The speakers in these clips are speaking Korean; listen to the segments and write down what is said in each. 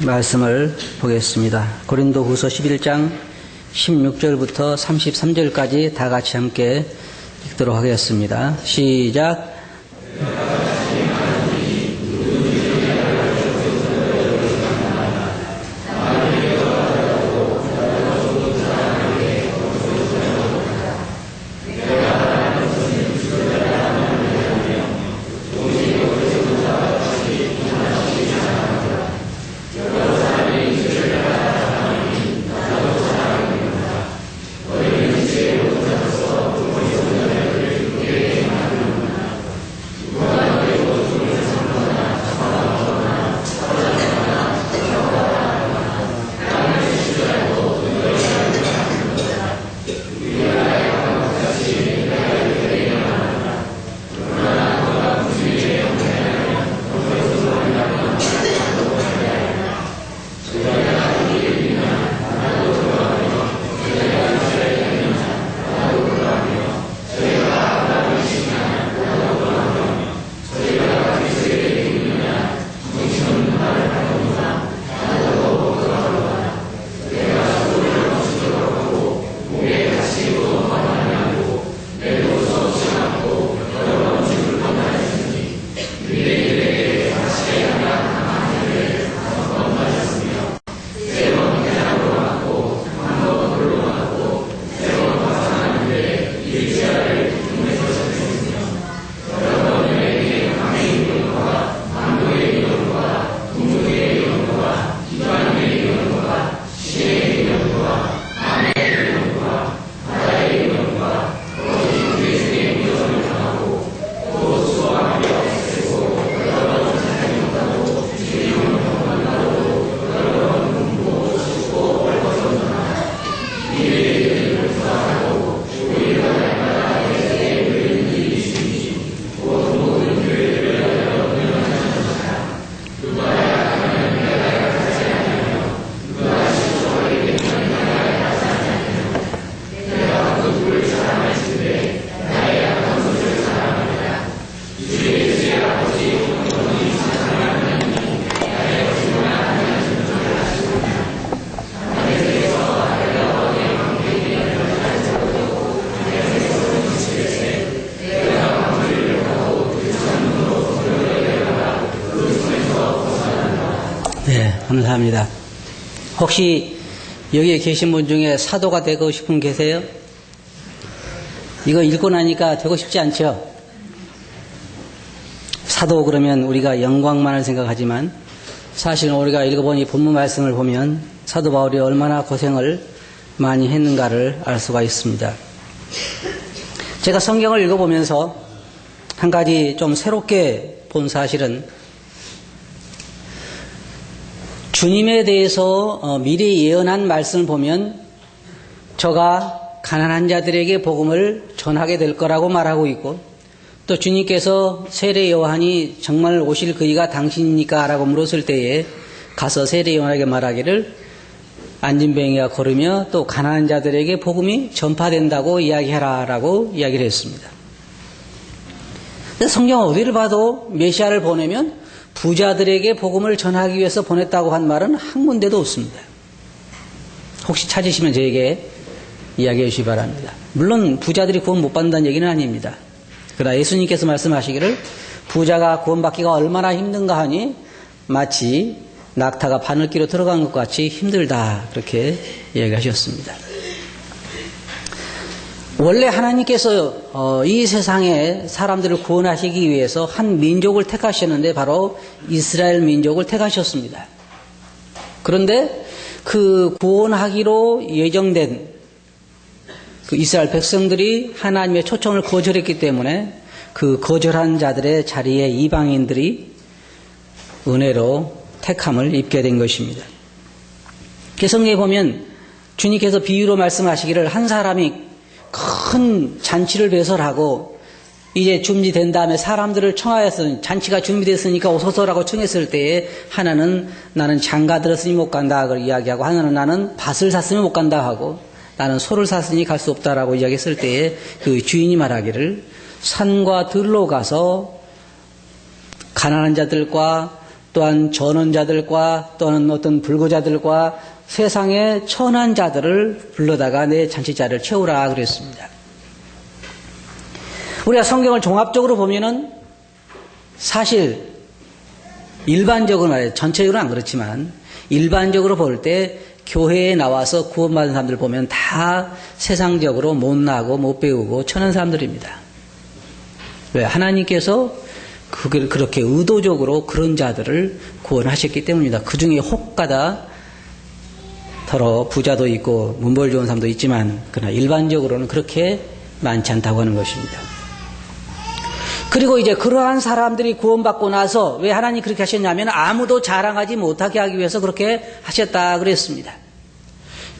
말씀을 보겠습니다. 고린도후서 11장 16절부터 33절까지 다 같이 함께 읽도록 하겠습니다. 시작. 감사합니다. 혹시 여기에 계신 분 중에 사도가 되고 싶은 분 계세요? 이거 읽고 나니까 되고 싶지 않죠? 사도 그러면 우리가 영광만을 생각하지만 사실은 우리가 읽어본 이 본문 말씀을 보면 사도 바울이 얼마나 고생을 많이 했는가를 알 수가 있습니다. 제가 성경을 읽어보면서 한 가지 좀 새롭게 본 사실은 주님에 대해서 미리 예언한 말씀을 보면 저가 가난한 자들에게 복음을 전하게 될 거라고 말하고 있고 또 주님께서 세례 요한이 정말 오실 그이가 당신입니까? 라고 물었을 때에 가서 세례 요한에게 말하기를 안진뱅이가 걸으며 또 가난한 자들에게 복음이 전파된다고 이야기하라 라고 이야기를 했습니다. 성경 어디를 봐도 메시아를 보내면 부자들에게 복음을 전하기 위해서 보냈다고 한 말은 한 군데도 없습니다. 혹시 찾으시면 저에게 이야기해 주시기 바랍니다. 물론 부자들이 구원 못 받는다는 얘기는 아닙니다. 그러나 예수님께서 말씀하시기를 부자가 구원받기가 얼마나 힘든가 하니 마치 낙타가 바늘기로 들어간 것 같이 힘들다 그렇게 이야기하셨습니다. 원래 하나님께서 이 세상에 사람들을 구원하시기 위해서 한 민족을 택하셨는데 바로 이스라엘 민족을 택하셨습니다. 그런데 그 구원하기로 예정된 그 이스라엘 백성들이 하나님의 초청을 거절했기 때문에 그 거절한 자들의 자리에 이방인들이 은혜로 택함을 입게 된 것입니다. 성경에 보면 주님께서 비유로 말씀하시기를 한 사람이 큰 잔치를 배설하고 이제 준비된 다음에 사람들을 청하여서 잔치가 준비됐으니까 오소서라고 청했을 때에 하나는 나는 장가 들었으니 못 간다 그걸 이야기하고 하나는 나는 밭을 샀으면 못 간다 하고 나는 소를 샀으니 갈 수 없다라고 이야기했을 때에 그 주인이 말하기를 산과 들로 가서 가난한 자들과 또한 전원자들과 또는 어떤 불구자들과 세상의 천한 자들을 불러다가 내 잔치자를 채우라 그랬습니다. 우리가 성경을 종합적으로 보면은 사실 일반적으로 말해요. 전체적으로는 안 그렇지만 일반적으로 볼 때 교회에 나와서 구원받은 사람들 보면 다 세상적으로 못나고 못 배우고 천한 사람들입니다. 왜? 하나님께서 그렇게 의도적으로 그런 자들을 구원하셨기 때문입니다. 그 중에 혹가다 더러 부자도 있고 문벌 좋은 사람도 있지만 그러나 일반적으로는 그렇게 많지 않다고 하는 것입니다. 그리고 이제 그러한 사람들이 구원받고 나서 왜 하나님 그렇게 하셨냐면 아무도 자랑하지 못하게 하기 위해서 그렇게 하셨다 그랬습니다.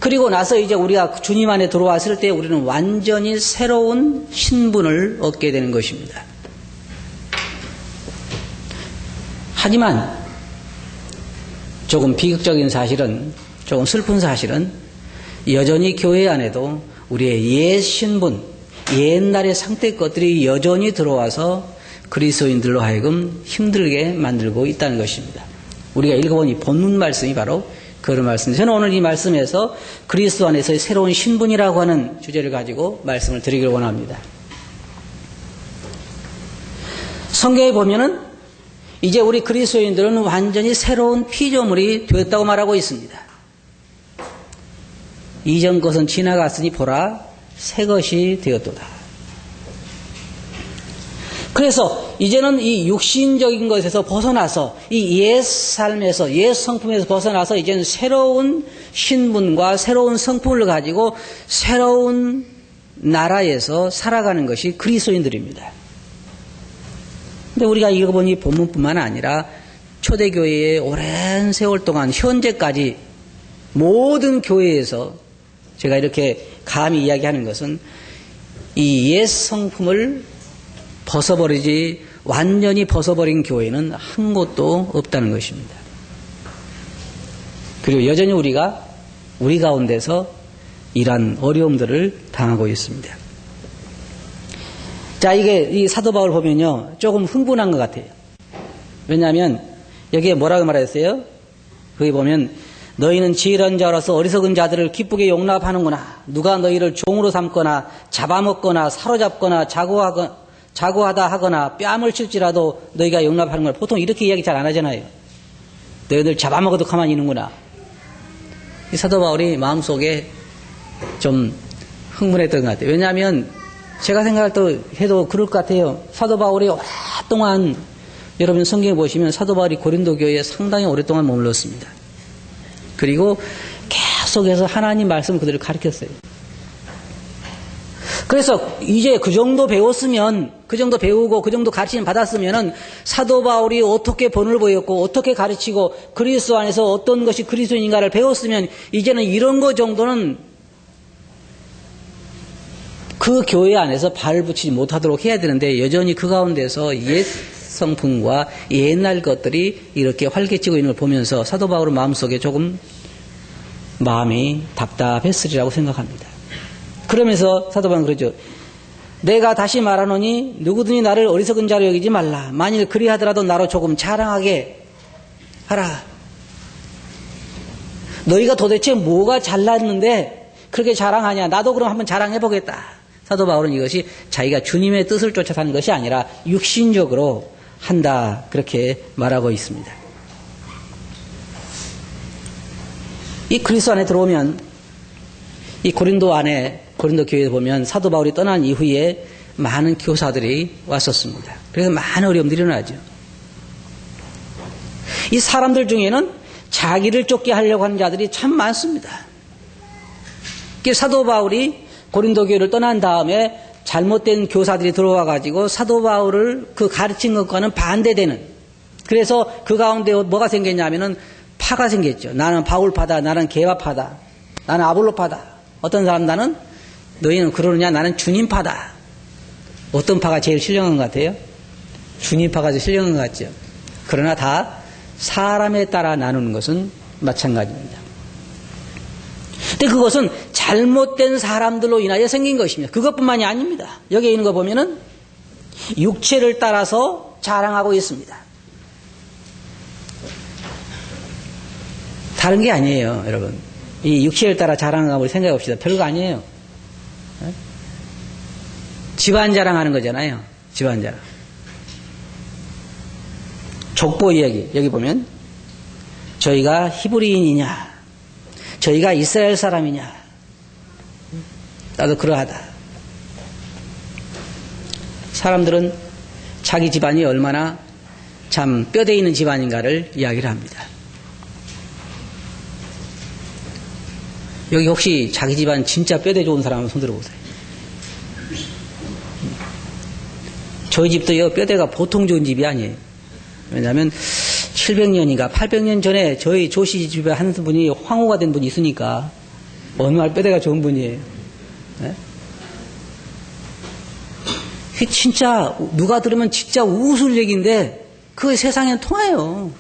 그리고 나서 이제 우리가 주님 안에 들어왔을 때 우리는 완전히 새로운 신분을 얻게 되는 것입니다. 하지만 조금 비극적인 사실은, 조금 슬픈 사실은 여전히 교회 안에도 우리의 옛 신분, 옛날의 상태 것들이 여전히 들어와서 그리스도인들로 하여금 힘들게 만들고 있다는 것입니다. 우리가 읽어본 이 본문 말씀이 바로 그런 말씀입니다. 저는 오늘 이 말씀에서 그리스도 안에서의 새로운 신분이라고 하는 주제를 가지고 말씀을 드리기를 원합니다. 성경에 보면은 이제 우리 그리스도인들은 완전히 새로운 피조물이 되었다고 말하고 있습니다. 이전 것은 지나갔으니 보라 새 것이 되었도다. 그래서 이제는 이 육신적인 것에서 벗어나서 이 옛 삶에서 옛 성품에서 벗어나서 이제는 새로운 신분과 새로운 성품을 가지고 새로운 나라에서 살아가는 것이 그리스도인들입니다. 근데 우리가 읽어본 이 본문뿐만 아니라 초대교회의 오랜 세월 동안 현재까지 모든 교회에서 제가 이렇게 감히 이야기하는 것은 이 옛 성품을 완전히 벗어버린 교회는 한 곳도 없다는 것입니다. 그리고 여전히 우리가 우리 가운데서 이러한 어려움들을 당하고 있습니다. 자, 이 사도 바울 보면요, 조금 흥분한 것 같아요. 왜냐하면 여기에 뭐라고 말했어요? 거기 보면 너희는 지혜로운 자로서 어리석은 자들을 기쁘게 용납하는구나. 누가 너희를 종으로 삼거나 잡아먹거나 사로잡거나 자고하다 하거나 뺨을 칠지라도 너희가 용납하는 걸 보통 이렇게 이야기 잘 안 하잖아요. 너희들 잡아먹어도 가만히 있는구나. 이 사도 바울이 마음속에 좀 흥분했던 것 같아요. 왜냐하면 제가 생각할 때 해도 그럴 것 같아요. 사도 바울이 오랫동안 여러분 성경에 보시면 사도 바울이 고린도 교회에 상당히 오랫동안 머물렀습니다. 그리고 계속해서 하나님 말씀 그들을 가르쳤어요. 그래서 이제 그 정도 배웠으면, 그 정도 배우고 그 정도 가르침 받았으면은 사도 바울이 어떻게 본을 보였고 어떻게 가르치고 그리스도 안에서 어떤 것이 그리스도인인가를 배웠으면 이제는 이런 거 정도는 그 교회 안에서 발을 붙이지 못하도록 해야 되는데 여전히 그 가운데서 옛 성품과 옛날 것들이 이렇게 활개치고 있는 걸 보면서 사도 바울은 마음속에 조금 마음이 답답했으리라고 생각합니다. 그러면서 사도 바울은 그러죠. 내가 다시 말하노니 누구든지 나를 어리석은 자로 여기지 말라. 만일 그리하더라도 나로 조금 자랑하게 하라. 너희가 도대체 뭐가 잘났는데 그렇게 자랑하냐. 나도 그럼 한번 자랑해보겠다. 사도 바울은 이것이 자기가 주님의 뜻을 쫓아 사는 것이 아니라 육신적으로 한다. 그렇게 말하고 있습니다. 이 그리스도 안에 들어오면 이 고린도 교회에 보면 사도 바울이 떠난 이후에 많은 교사들이 왔었습니다. 그래서 많은 어려움들이 일어나죠. 이 사람들 중에는 자기를 쫓게 하려고 하는 자들이 참 많습니다. 사도 바울이 고린도 교회를 떠난 다음에 잘못된 교사들이 들어와 가지고 사도 바울을 그 가르친 것과는 반대되는, 그래서 그 가운데 뭐가 생겼냐면은 파가 생겼죠. 나는 바울파다, 나는 게바파다, 나는 아볼로파다. 어떤 사람 나는 너희는 그러느냐, 나는 주님파다. 어떤 파가 제일 신령한 것 같아요? 주님파가 제일 신령한 것 같죠. 그러나 다 사람에 따라 나누는 것은 마찬가지입니다. 근데 그것은 잘못된 사람들로 인하여 생긴 것입니다. 그것뿐만이 아닙니다. 여기에 있는 거 보면은 육체를 따라서 자랑하고 있습니다. 다른 게 아니에요, 여러분. 이 육체를 따라 자랑하는 걸 생각해 봅시다. 별거 아니에요. 집안 자랑하는 거잖아요. 집안 자랑. 족보 이야기. 여기 보면 저희가 히브리인이냐, 저희가 이스라엘 사람이냐, 나도 그러하다. 사람들은 자기 집안이 얼마나 참 뼈대 있는 집안인가를 이야기를 합니다. 여기 혹시 자기 집안 진짜 뼈대 좋은 사람 한번 손들어 보세요. 저희 집도요, 뼈대가 보통 좋은 집이 아니에요. 왜냐하면 700년인가 800년 전에 저희 조씨 집에 한 분이 황후가 된 분이 있으니까 얼마나 뼈대가 좋은 분이에요. 네? 진짜 누가 들으면 진짜 우스울 얘기인데 그 세상에는 통해요.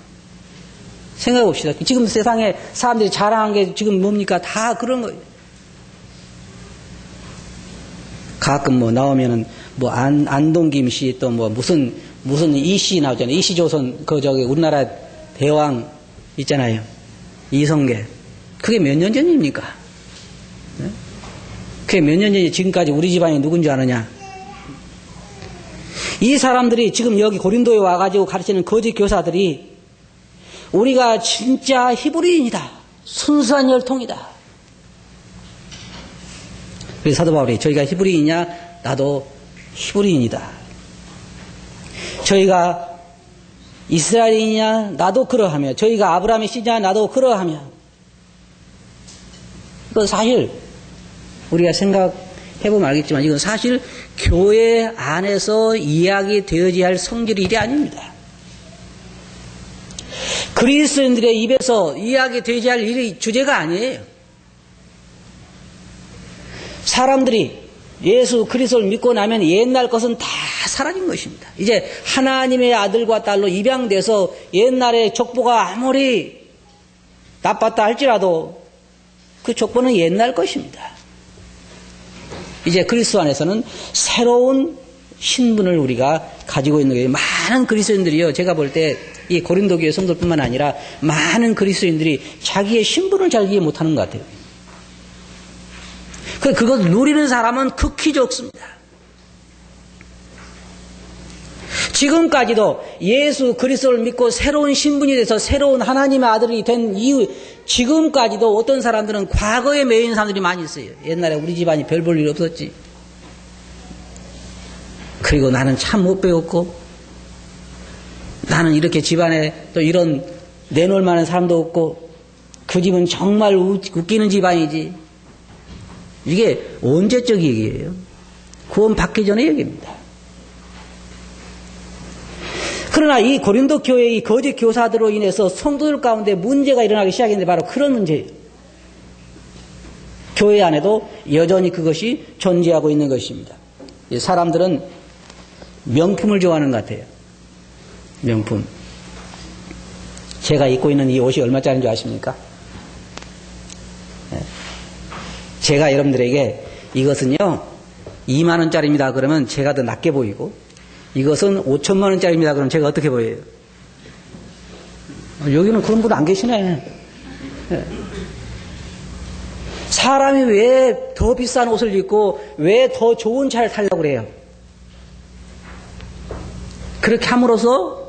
생각해 봅시다. 지금 세상에 사람들이 자랑한 게 지금 뭡니까? 다 그런 거예요. 가끔 뭐 나오면은 뭐 안동김 씨 또 뭐 무슨 이씨 나오잖아요. 이씨조선 그 저기 우리나라 대왕 있잖아요. 이성계. 그게 몇 년 전입니까? 네? 그게 몇 년 전이 지금까지 우리 집안이 누군지 아느냐? 이 사람들이 지금 여기 고린도에 와가지고 가르치는 거짓 교사들이 우리가 진짜 히브리인이다. 순수한 혈통이다. 그래서 사도 바울이 저희가 히브리인이냐? 나도 히브리인이다. 저희가 이스라엘이냐? 나도 그러하며 저희가 아브라함의 씨냐? 나도 그러하며 이건 사실 우리가 생각해보면 알겠지만 이건 사실 교회 안에서 이야기되어야 할 성질 일이 아닙니다. 그리스도인들의 입에서 이야기되어야 할 일이 주제가 아니에요. 사람들이 예수 그리스도를 믿고 나면 옛날 것은 다 사라진 것입니다. 이제 하나님의 아들과 딸로 입양돼서 옛날의 족보가 아무리 나빴다 할지라도 그 족보는 옛날 것입니다. 이제 그리스도 안에서는 새로운 신분을 우리가 가지고 있는 거예요. 많은 그리스도인들이요. 제가 볼 때 이 고린도 교회 성도뿐만 아니라 많은 그리스도인들이 자기의 신분을 잘 이해 못하는 것 같아요. 그걸 누리는 사람은 극히 적습니다. 지금까지도 예수 그리스도를 믿고 새로운 신분이 돼서 새로운 하나님의 아들이 된 이후 지금까지도 어떤 사람들은 과거에 매인 사람들이 많이 있어요. 옛날에 우리 집안이 별 볼 일 없었지. 그리고 나는 참 못 배웠고 나는 이렇게 집안에 또 이런 내놓을 만한 사람도 없고 그 집은 정말 웃기는 집안이지. 이게 언제적 얘기예요? 구원 받기 전의 얘기입니다. 그러나 이 고린도 교회의 거짓 교사들로 인해서 성도들 가운데 문제가 일어나기 시작했는데 바로 그런 문제예요. 교회 안에도 여전히 그것이 존재하고 있는 것입니다. 사람들은 명품을 좋아하는 것 같아요. 명품. 제가 입고 있는 이 옷이 얼마짜리인 줄 아십니까? 제가 여러분들에게 이것은요 2만 원짜리입니다 그러면 제가 더 낮게 보이고 이것은 5천만 원짜리입니다 그러면 제가 어떻게 보여요? 여기는 그런 분 안 계시네. 사람이 왜 더 비싼 옷을 입고 왜 더 좋은 차를 타려고 그래요? 그렇게 함으로써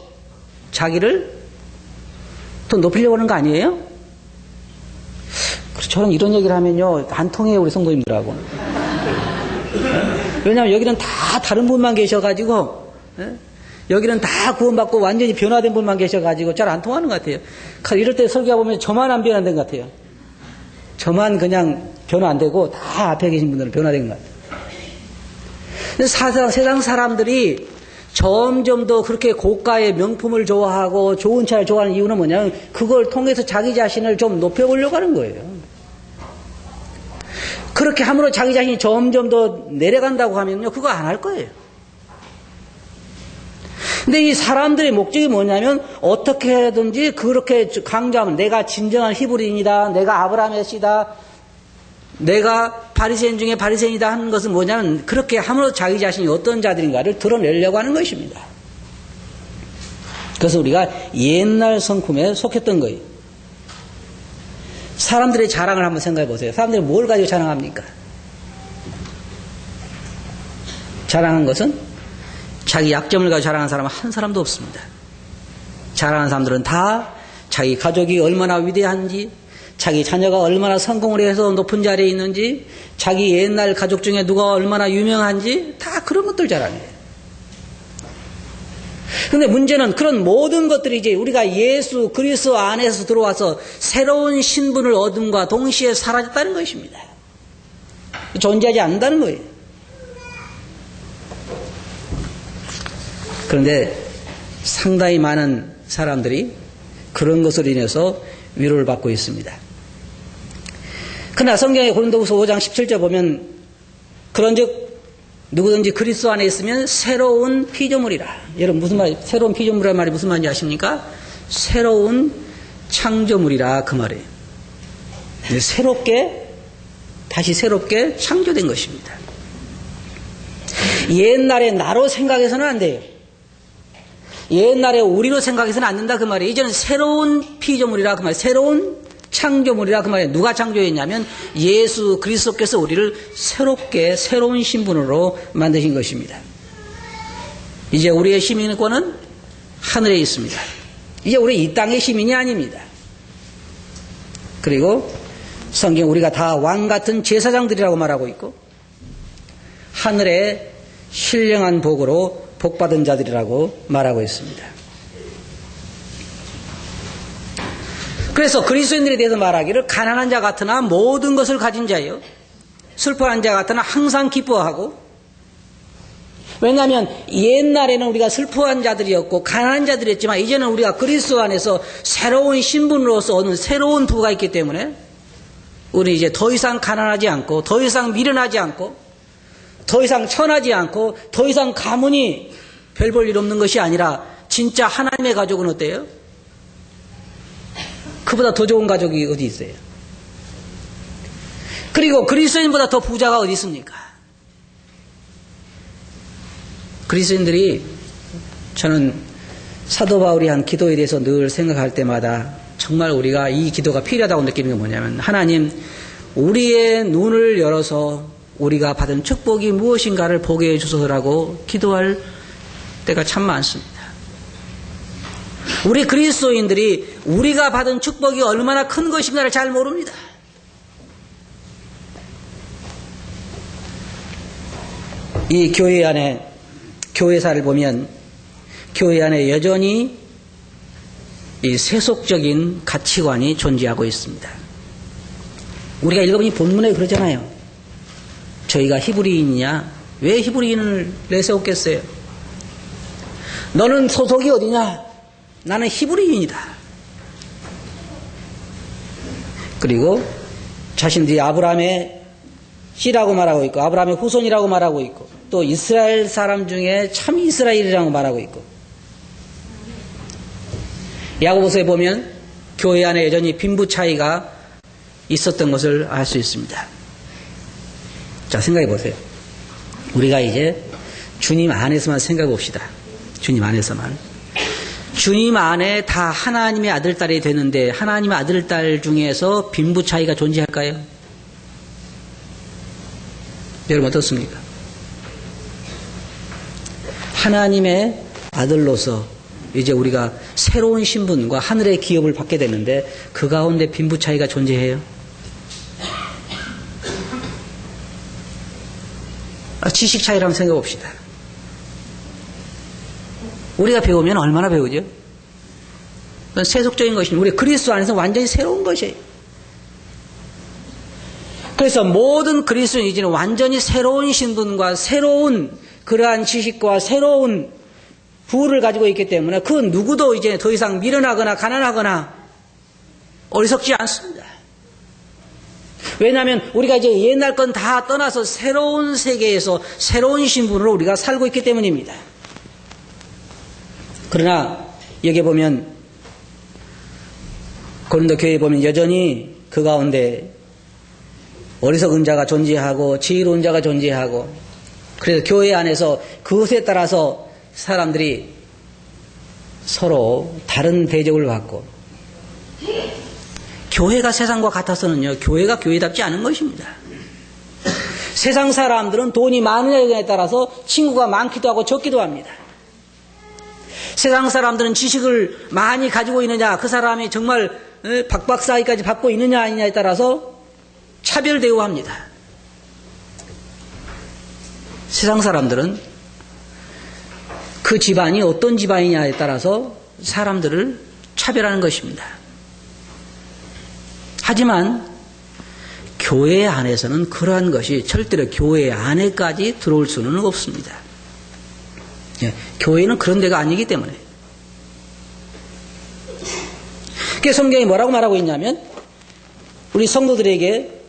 자기를 더 높이려고 하는 거 아니에요? 저는 이런 얘기를 하면요 안 통해요 우리 성도님들하고. 왜냐하면 여기는 다 다른 분만 계셔가지고 여기는 다 구원받고 완전히 변화된 분만 계셔가지고 잘 안 통하는 것 같아요. 이럴 때 설교가 보면 저만 안 변화된 것 같아요. 저만 그냥 변화 안 되고 다 앞에 계신 분들은 변화된 것 같아요. 근데 세상 사람들이 점점 더 그렇게 고가의 명품을 좋아하고 좋은 차를 좋아하는 이유는 뭐냐면 그걸 통해서 자기 자신을 좀 높여보려고 하는 거예요. 그렇게 함으로 자기 자신이 점점 더 내려간다고 하면요 그거 안 할 거예요. 근데 이 사람들의 목적이 뭐냐면 어떻게든지 그렇게 강조하면 내가 진정한 히브리인이다, 내가 아브라함의 씨다, 내가 바리새인 중에 바리새인이다 하는 것은 뭐냐면 그렇게 함으로 자기 자신이 어떤 자들인가를 드러내려고 하는 것입니다. 그래서 우리가 옛날 성품에 속했던 거예요. 사람들의 자랑을 한번 생각해 보세요. 사람들이 뭘 가지고 자랑합니까? 자랑한 것은 자기 약점을 가지고 자랑하는 사람은 한 사람도 없습니다. 자랑하는 사람들은 다 자기 가족이 얼마나 위대한지, 자기 자녀가 얼마나 성공을 해서 높은 자리에 있는지, 자기 옛날 가족 중에 누가 얼마나 유명한지 다 그런 것들 자랑해요. 근데 문제는 그런 모든 것들이 이제 우리가 예수 그리스도 안에서 들어와서 새로운 신분을 얻음과 동시에 사라졌다는 것입니다. 존재하지 않는다는 거예요. 그런데 상당히 많은 사람들이 그런 것으로 인해서 위로를 받고 있습니다. 그러나 성경의 고린도후서 5장 17절 보면 그런즉 누구든지 그리스도 안에 있으면 새로운 피조물이라. 여러분 무슨 말? 새로운 피조물이라는 말이 무슨 말인지 아십니까? 새로운 창조물이라 그 말이에요. 다시 새롭게 창조된 것입니다. 옛날에 나로 생각해서는 안 돼요. 옛날에 우리로 생각해서는 안 된다 그 말이에요. 이제는 새로운 피조물이라 그 말이에요. 새로운 창조물이라 그 말이에요. 누가 창조했냐면 예수 그리스도께서 우리를 새로운 신분으로 만드신 것입니다. 이제 우리의 시민권은 하늘에 있습니다. 이제 우리 이 땅의 시민이 아닙니다. 그리고 성경 우리가 다 왕 같은 제사장들이라고 말하고 있고 하늘의 신령한 복으로 복받은 자들이라고 말하고 있습니다. 그래서 그리스도인들에 대해서 말하기를 가난한 자 같으나 모든 것을 가진 자요, 슬퍼한 자 같으나 항상 기뻐하고. 왜냐하면 옛날에는 우리가 슬퍼한 자들이었고 가난한 자들이었지만 이제는 우리가 그리스도 안에서 새로운 신분으로서 얻는 새로운 부가 있기 때문에 우리 이제 더 이상 가난하지 않고 더 이상 미련하지 않고 더 이상 천하지 않고 더 이상 가문이 별 볼 일 없는 것이 아니라 진짜 하나님의 가족은 어때요? 그보다 더 좋은 가족이 어디 있어요? 그리고 그리스도인보다 더 부자가 어디 있습니까? 그리스도인들이, 저는 사도 바울이 한 기도에 대해서 늘 생각할 때마다 정말 우리가 이 기도가 필요하다고 느끼는 게 뭐냐면, 하나님 우리의 눈을 열어서 우리가 받은 축복이 무엇인가를 보게 해주소서라고 기도할 때가 참 많습니다. 우리 그리스도인들이 우리가 받은 축복이 얼마나 큰 것인가를 잘 모릅니다. 이 교회 안에, 교회사를 보면 교회 안에 여전히 이 세속적인 가치관이 존재하고 있습니다. 우리가 읽어보니 본문에 그러잖아요. 저희가 히브리인이냐? 왜 히브리인을 내세웠겠어요? 너는 소속이 어디냐? 나는 히브리인이다. 그리고 자신들이 아브라함의 씨라고 말하고 있고 아브라함의 후손이라고 말하고 있고 또 이스라엘 사람 중에 참 이스라엘이라고 말하고 있고, 야고보서에 보면 교회 안에 여전히 빈부 차이가 있었던 것을 알 수 있습니다. 자, 생각해 보세요. 우리가 이제 주님 안에서만 생각해 봅시다. 주님 안에서만. 주님 안에 다 하나님의 아들, 딸이 되는데 하나님의 아들, 딸 중에서 빈부 차이가 존재할까요? 여러분 어떻습니까? 하나님의 아들로서 이제 우리가 새로운 신분과 하늘의 기업을 받게 되는데 그 가운데 빈부 차이가 존재해요? 지식 차이라고 생각해 봅시다. 우리가 배우면 얼마나 배우죠? 그건 세속적인 것입니다. 우리 그리스도 안에서 완전히 새로운 것이에요. 그래서 모든 그리스도인이 이제는 완전히 새로운 신분과 새로운 그러한 지식과 새로운 부를 가지고 있기 때문에 그 누구도 이제 더 이상 미련하거나 가난하거나 어리석지 않습니다. 왜냐하면 우리가 이제 옛날 건 다 떠나서 새로운 세계에서 새로운 신분으로 우리가 살고 있기 때문입니다. 그러나 여기 보면 고린도 교회에 보면 여전히 그 가운데 어리석은 자가 존재하고 지혜로운 자가 존재하고, 그래서 교회 안에서 그것에 따라서 사람들이 서로 다른 대접을 받고, 교회가 세상과 같아서는요, 교회가 교회답지 않은 것입니다. 세상 사람들은 돈이 많으냐에 따라서 친구가 많기도 하고 적기도 합니다. 세상 사람들은 지식을 많이 가지고 있느냐, 그 사람이 정말 박박사학위까지 받고 있느냐 아니냐에 따라서 차별 대우합니다. 세상 사람들은 그 집안이 어떤 집안이냐에 따라서 사람들을 차별하는 것입니다. 하지만 교회 안에서는 그러한 것이 절대로 교회 안에까지 들어올 수는 없습니다. 교회는 그런 데가 아니기 때문에. 그래서 성경이 뭐라고 말하고 있냐면 우리 성도들에게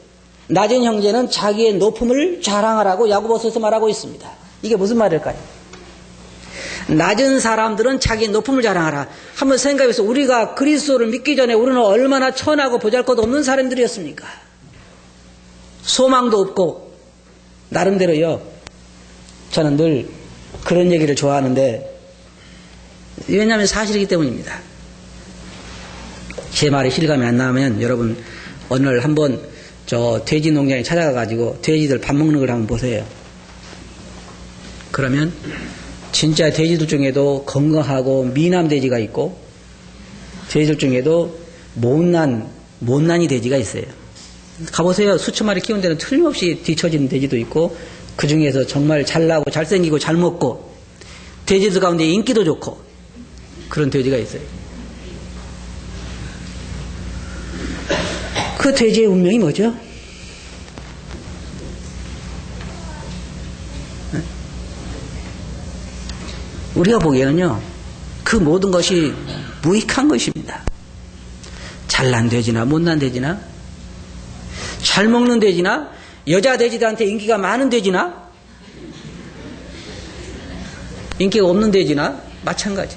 낮은 형제는 자기의 높음을 자랑하라고 야고보서에서 말하고 있습니다. 이게 무슨 말일까요? 낮은 사람들은 자기의 높음을 자랑하라. 한번 생각해서 우리가 그리스도를 믿기 전에 우리는 얼마나 천하고 보잘것없는 사람들이었습니까? 소망도 없고 나름대로요. 저는 늘 그런 얘기를 좋아하는데 왜냐하면 사실이기 때문입니다. 제 말이 실감이 안 나면 여러분 오늘 한번 저 돼지 농장에 찾아가가지고 돼지들 밥 먹는 걸 한번 보세요. 그러면 진짜 돼지들 중에도 건강하고 미남 돼지가 있고 돼지들 중에도 못난이 돼지가 있어요. 가보세요. 수천 마리 키우는 데는 틀림없이 뒤처지는 돼지도 있고 그 중에서 정말 잘나고 잘생기고 잘 먹고 돼지들 가운데 인기도 좋고 그런 돼지가 있어요. 그 돼지의 운명이 뭐죠? 우리가 보기에는요, 그 모든 것이 무익한 것입니다. 잘난 돼지나 못난 돼지나 잘 먹는 돼지나 여자 돼지들한테 인기가 많은 돼지나 인기가 없는 돼지나 마찬가지.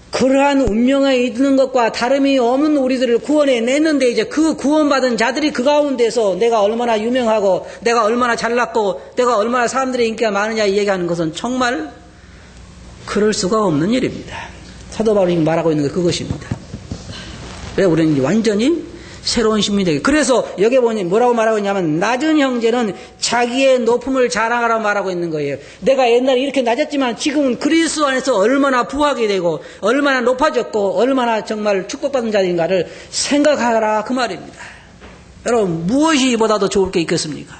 그러한 운명에 있는 것과 다름이 없는 우리들을 구원해 냈는데 이제 그 구원받은 자들이 그 가운데서 내가 얼마나 유명하고 내가 얼마나 잘났고 내가 얼마나 사람들의 인기가 많으냐 얘기하는 것은 정말 그럴 수가 없는 일입니다. 사도 바울이 말하고 있는 게 그것입니다. 왜 우리는 완전히 새로운 신민되게. 그래서 여기 보니 뭐라고 말하고 있냐면 낮은 형제는 자기의 높음을 자랑하라고 말하고 있는 거예요. 내가 옛날에 이렇게 낮았지만 지금은 그리스도 안에서 얼마나 부하게 되고 얼마나 높아졌고 얼마나 정말 축복받은 자인가를 생각하라 그 말입니다. 여러분 무엇이 이보다 더 좋을 게 있겠습니까?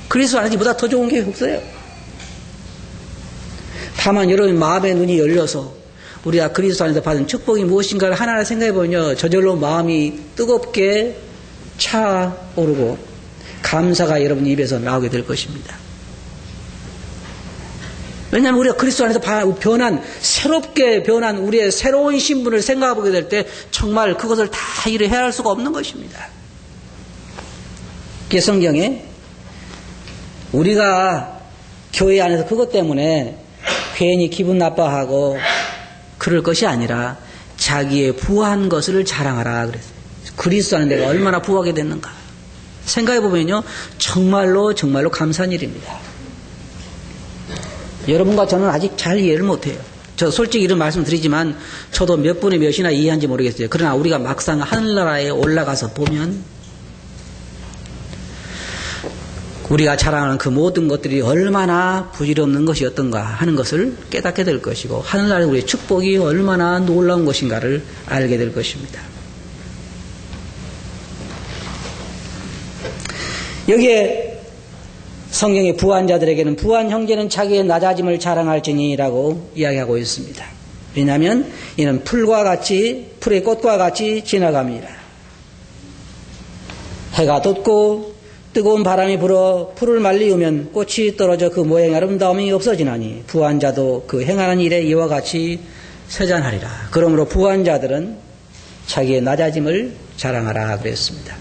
그리스도 안에서 이보다 더 좋은 게 없어요. 다만 여러분 마음의 눈이 열려서 우리가 그리스도 안에서 받은 축복이 무엇인가를 하나하나 생각해보면요. 저절로 마음이 뜨겁게 차오르고 감사가 여러분 입에서 나오게 될 것입니다. 왜냐하면 우리가 그리스도 안에서 새롭게 변한 우리의 새로운 신분을 생각해보게 될 때 정말 그것을 다 이루 헤아릴 수가 없는 것입니다. 그게 성경에 우리가 교회 안에서 그것 때문에 괜히 기분 나빠하고 그럴 것이 아니라 자기의 부한 것을 자랑하라 그랬어요. 그리스도 안에 내가 얼마나 부하게 됐는가 생각해보면요 정말로 감사한 일입니다. 여러분과 저는 아직 잘 이해를 못해요. 저 솔직히 이런 말씀 드리지만 저도 몇 분의 몇이나 이해한지 모르겠어요. 그러나 우리가 막상 하늘나라에 올라가서 보면 우리가 자랑하는 그 모든 것들이 얼마나 부질없는 것이었던가 하는 것을 깨닫게 될 것이고 하늘나라의 우리의 축복이 얼마나 놀라운 것인가를 알게 될 것입니다. 여기에 성경의 부한 자들에게는 부한 형제는 자기의 낮아짐을 자랑할지니라고 이야기하고 있습니다. 왜냐하면 이는 풀의 꽃과 같이 지나갑니다. 해가 돋고 뜨거운 바람이 불어 풀을 말리우면 꽃이 떨어져 그 모양의 아름다움이 없어지나니 부한 자도 그 행하는 일에 이와 같이 세잔하리라. 그러므로 부한 자들은 자기의 낮아짐을 자랑하라 그랬습니다.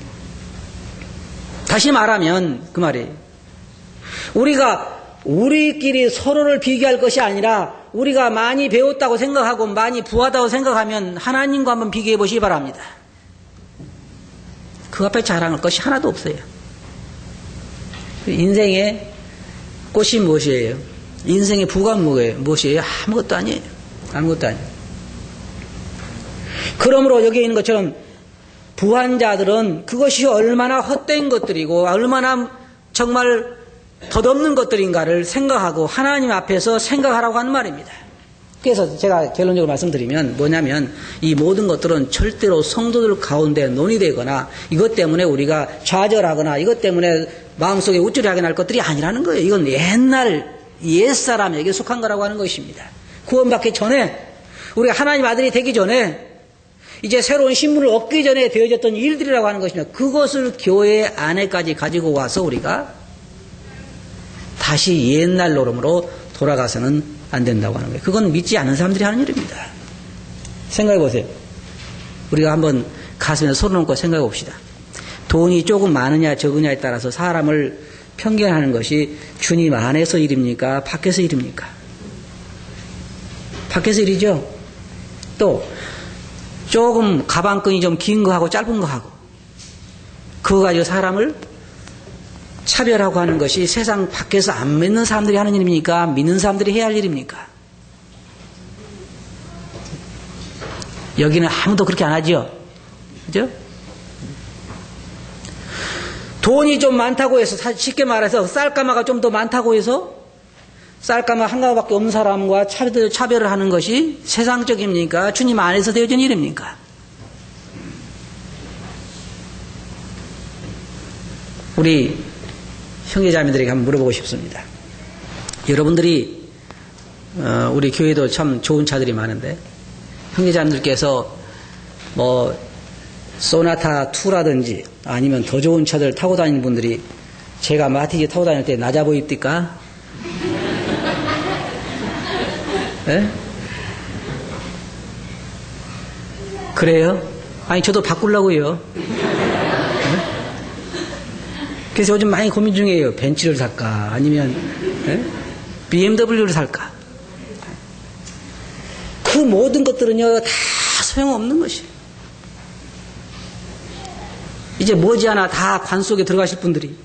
다시 말하면 그 말이 우리끼리 서로를 비교할 것이 아니라 우리가 많이 배웠다고 생각하고 많이 부하다고 생각하면 하나님과 한번 비교해 보시기 바랍니다. 그 앞에 자랑할 것이 하나도 없어요. 인생의 꽃이 무엇이에요? 인생의 부가 무엇이에요? 아무것도 아니에요. 아무것도 아니에요. 그러므로 여기에 있는 것처럼 부한 자들은 그것이 얼마나 헛된 것들이고 얼마나 정말 덧없는 것들인가를 생각하고 하나님 앞에서 생각하라고 하는 말입니다. 그래서 제가 결론적으로 말씀드리면 뭐냐면 이 모든 것들은 절대로 성도들 가운데 논의되거나 이것 때문에 우리가 좌절하거나 이것 때문에 마음속에 우쭐하게 날 것들이 아니라는 거예요. 이건 옛날 옛사람에게 속한 거라고 하는 것입니다. 구원받기 전에 우리가 하나님 아들이 되기 전에 이제 새로운 신분을 얻기 전에 되어졌던 일들이라고 하는 것입니다. 그것을 교회 안에까지 가지고 와서 우리가 다시 옛날 노름으로 돌아가서는 안 된다고 하는 거예요. 그건 믿지 않는 사람들이 하는 일입니다. 생각해 보세요. 우리가 한번 가슴에 손을 얹고 생각해 봅시다. 돈이 조금 많으냐 적으냐에 따라서 사람을 편견하는 것이 주님 안에서 일입니까? 밖에서 일입니까? 밖에서 일이죠. 또 조금 가방끈이 좀 긴 거 하고 짧은 거 하고 그거 가지고 사람을 차별하고 하는 것이 세상 밖에서 안 믿는 사람들이 하는 일입니까? 믿는 사람들이 해야 할 일입니까? 여기는 아무도 그렇게 안 하죠. 그죠? 돈이 좀 많다고 해서 쉽게 말해서 쌀가마가 좀 더 많다고 해서 쌀가마 한 가마밖에 없는 사람과 차별을 하는 것이 세상적입니까? 주님 안에서 되어진 일입니까? 우리 형제자매들에게 한번 물어보고 싶습니다. 여러분들이 우리 교회도 참 좋은 차들이 많은데 형제자매들께서 뭐 소나타 2라든지 아니면 더 좋은 차들 타고 다니는 분들이 제가 마티즈 타고 다닐 때 낮아 보입니까? 네? 그래요? 아니 저도 바꾸려고요. 네? 그래서 요즘 많이 고민 중이에요. 벤츠를 살까 아니면 네? BMW를 살까. 그 모든 것들은요 다 소용없는 것이에요. 이제 머지않아 다 관 속에 들어가실 분들이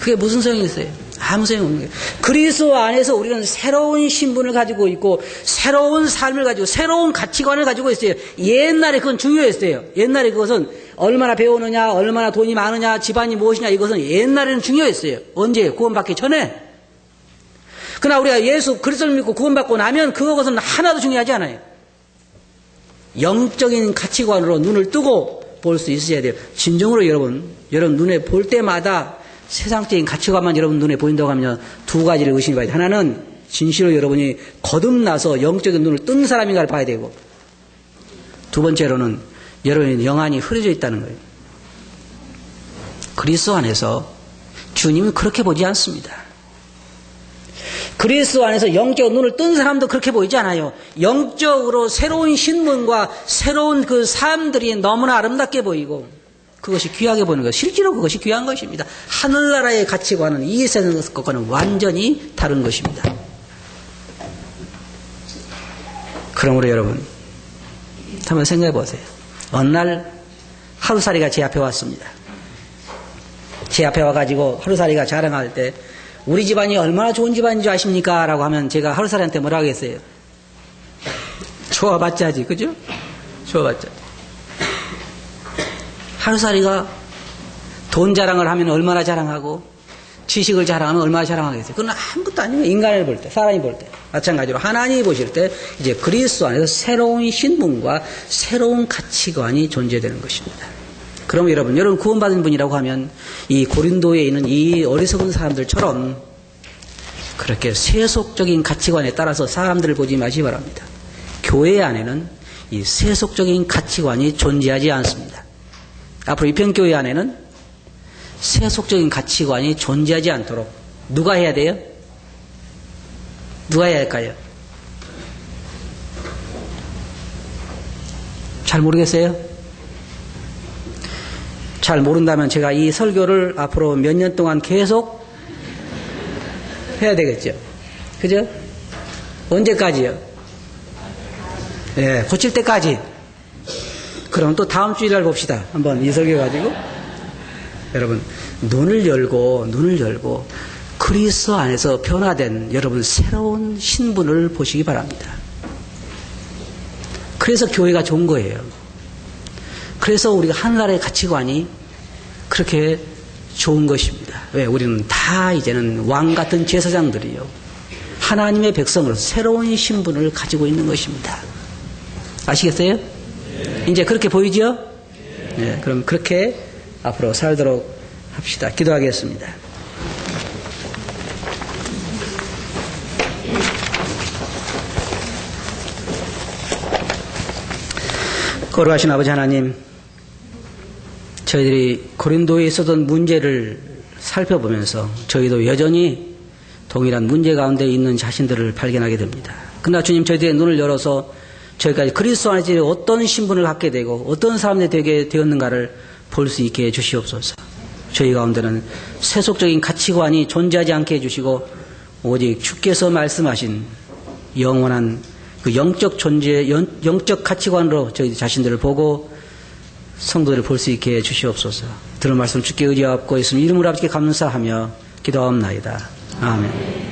그게 무슨 소용이 있어요? 아무 소용이 없는 거예요. 그리스도 안에서 우리는 새로운 신분을 가지고 있고 새로운 삶을 가지고 새로운 가치관을 가지고 있어요. 옛날에 그건 중요했어요. 옛날에 그것은 얼마나 배우느냐 얼마나 돈이 많으냐 집안이 무엇이냐 이것은 옛날에는 중요했어요. 언제? 구원받기 전에. 그러나 우리가 예수 그리스도를 믿고 구원받고 나면 그것은 하나도 중요하지 않아요. 영적인 가치관으로 눈을 뜨고 볼 수 있어야 돼요. 진정으로 여러분 눈에 볼 때마다 세상적인 가치관만 여러분 눈에 보인다고 하면 두 가지를 의심해 봐야 돼요. 하나는 진실로 여러분이 거듭나서 영적인 눈을 뜬 사람인가를 봐야 되고 두 번째로는 여러분의 영안이 흐려져 있다는 거예요. 그리스도 안에서 주님은 그렇게 보지 않습니다. 그리스도 안에서 영적 눈을 뜬 사람도 그렇게 보이지 않아요. 영적으로 새로운 신분과 새로운 그 삶들이 너무나 아름답게 보이고 그것이 귀하게 보이는 것. 실제로 그것이 귀한 것입니다. 하늘나라의 가치관은 이 세상 것과는 완전히 다른 것입니다. 그러므로 여러분 한번 생각해 보세요. 어느 날 하루살이가 제 앞에 왔습니다. 제 앞에 와가지고 하루살이가 자랑할 때 우리 집안이 얼마나 좋은 집안인 줄 아십니까? 라고 하면 제가 하루살이한테 뭐라 하겠어요? 좋아봤자 하지, 그죠? 좋아봤자. 하루살이가 돈 자랑을 하면 얼마나 자랑하고 지식을 자랑하면 얼마나 자랑하겠어요? 그건 아무것도 아니에요. 인간을 볼 때, 사람이 볼 때. 마찬가지로 하나님이 보실 때 이제 그리스도 안에서 새로운 신분과 새로운 가치관이 존재되는 것입니다. 그럼 여러분 구원받은 분이라고 하면 이 고린도에 있는 이 어리석은 사람들처럼 그렇게 세속적인 가치관에 따라서 사람들을 보지 마시기 바랍니다. 교회 안에는 이 세속적인 가치관이 존재하지 않습니다. 앞으로 이평교회 안에는 세속적인 가치관이 존재하지 않도록 누가 해야 돼요? 누가 해야 할까요? 잘 모르겠어요? 잘 모른다면 제가 이 설교를 앞으로 몇 년 동안 계속 해야 되겠죠. 그죠? 언제까지요? 예, 고칠 때까지. 그럼 또 다음 주일날 봅시다. 한번 이 설교 가지고. 여러분, 눈을 열고 그리스도 안에서 변화된 여러분 새로운 신분을 보시기 바랍니다. 그래서 교회가 좋은 거예요. 그래서 우리가 하늘나라의 가치관이 그렇게 좋은 것입니다. 왜? 우리는 다 이제는 왕 같은 제사장들이요. 하나님의 백성으로서 새로운 신분을 가지고 있는 것입니다. 아시겠어요? 이제 그렇게 보이죠? 네, 그럼 그렇게 앞으로 살도록 합시다. 기도하겠습니다. 거룩하신 아버지 하나님, 저희들이 고린도에 있었던 문제를 살펴보면서 저희도 여전히 동일한 문제 가운데 있는 자신들을 발견하게 됩니다. 그러나 주님, 저희들의 눈을 열어서 저희까지 그리스도 안에서 어떤 신분을 갖게 되고 어떤 사람이 되게 되었는가를 볼 수 있게 해주시옵소서. 저희 가운데는 세속적인 가치관이 존재하지 않게 해주시고 오직 주께서 말씀하신 영원한 그 영적 존재, 영적 가치관으로 저희 자신들을 보고 성도들을 볼 수 있게 해주시옵소서. 들은 말씀 주께 의지하고 있으면 이름으로 아버지께 감사하며 기도하옵나이다. 아멘.